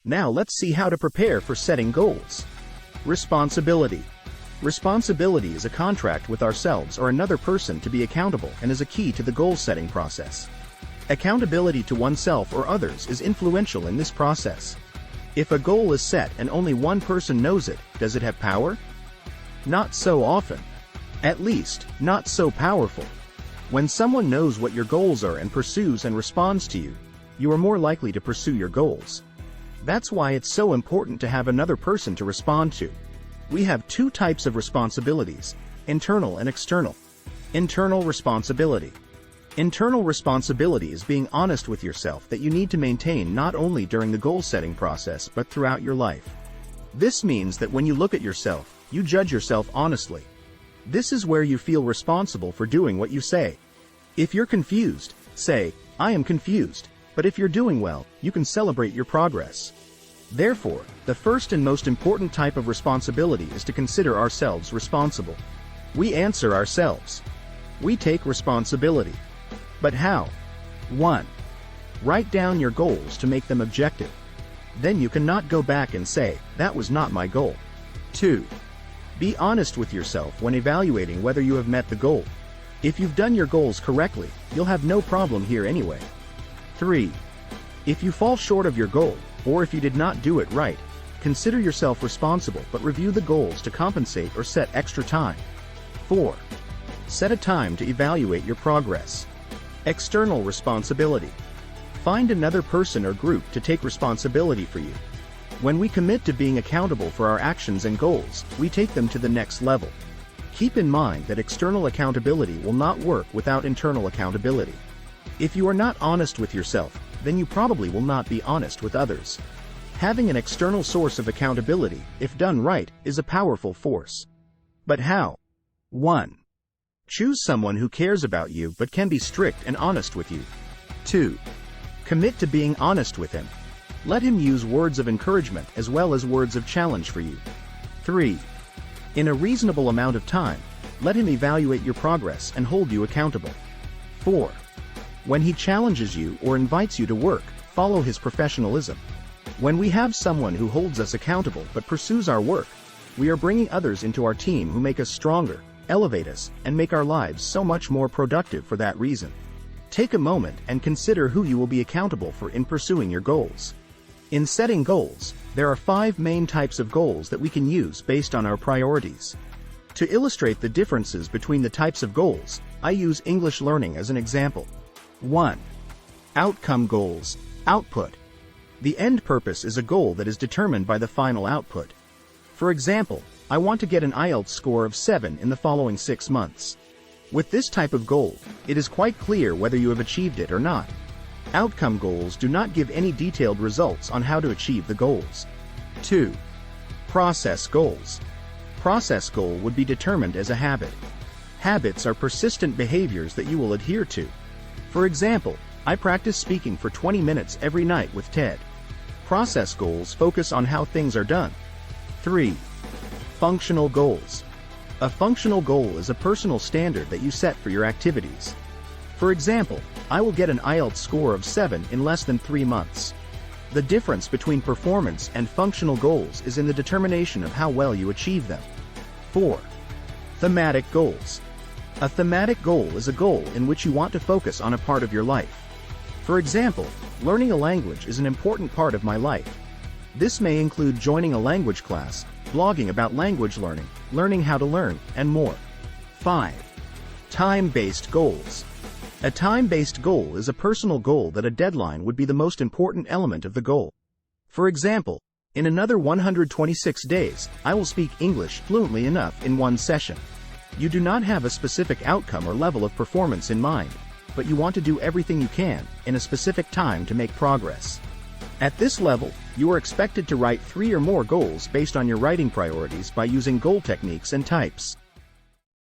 Now let's see how to prepare for setting goals. Responsibility. Responsibility is a contract with ourselves or another person to be accountable and is a key to the goal-setting process. Accountability to oneself or others is influential in this process. If a goal is set and only one person knows it, does it have power? Not so often. At least, not so powerful. When someone knows what your goals are and pursues and responds to you, you are more likely to pursue your goals. That's why it's so important to have another person to respond to. We have two types of responsibilities, internal and external. Internal responsibility. Internal responsibility is being honest with yourself that you need to maintain not only during the goal-setting process but throughout your life. This means that when you look at yourself, you judge yourself honestly. This is where you feel responsible for doing what you say. If you're confused, say, "I am confused," but if you're doing well, you can celebrate your progress. Therefore, the first and most important type of responsibility is to consider ourselves responsible. We answer ourselves. We take responsibility. But how? 1. Write down your goals to make them objective. Then you cannot go back and say, "That was not my goal." 2. Be honest with yourself when evaluating whether you have met the goal. If you've done your goals correctly, you'll have no problem here anyway. 3. If you fall short of your goal, or if you did not do it right, consider yourself responsible but review the goals to compensate or set extra time. 4. Set a time to evaluate your progress. External responsibility. Find another person or group to take responsibility for you. When we commit to being accountable for our actions and goals, we take them to the next level. Keep in mind that external accountability will not work without internal accountability. If you are not honest with yourself, then you probably will not be honest with others. Having an external source of accountability, if done right, is a powerful force. But how? 1. Choose someone who cares about you but can be strict and honest with you. 2. Commit to being honest with him. Let him use words of encouragement as well as words of challenge for you. 3. In a reasonable amount of time, let him evaluate your progress and hold you accountable. 4. When he challenges you or invites you to work, follow his professionalism. When we have someone who holds us accountable but pursues our work, we are bringing others into our team who make us stronger, elevate us, and make our lives so much more productive for that reason. Take a moment and consider who you will be accountable for in pursuing your goals. In setting goals, there are 5 main types of goals that we can use based on our priorities. To illustrate the differences between the types of goals, I use English learning as an example. 1. Outcome goals. Output. The end purpose is a goal that is determined by the final output. For example, I want to get an IELTS score of 7 in the following 6 months. With this type of goal, it is quite clear whether you have achieved it or not. Outcome goals do not give any detailed results on how to achieve the goals. 2. Process goals. Process goal would be determined as a habit. Habits are persistent behaviors that you will adhere to. For example, I practice speaking for 20 minutes every night with Ted. Process goals focus on how things are done. 3. Functional goals. A functional goal is a personal standard that you set for your activities. For example, I will get an IELTS score of 7 in less than 3 months. The difference between performance and functional goals is in the determination of how well you achieve them. 4. Thematic goals. A thematic goal is a goal in which you want to focus on a part of your life. For example, learning a language is an important part of my life. This may include joining a language class, blogging about language learning, learning how to learn, and more. 5. Time-based goals. A time-based goal is a personal goal that a deadline would be the most important element of the goal. For example, in another 126 days, I will speak English fluently enough in one session. You do not have a specific outcome or level of performance in mind, but you want to do everything you can, in a specific time to make progress. At this level, you are expected to write 3 or more goals based on your writing priorities by using goal techniques and types.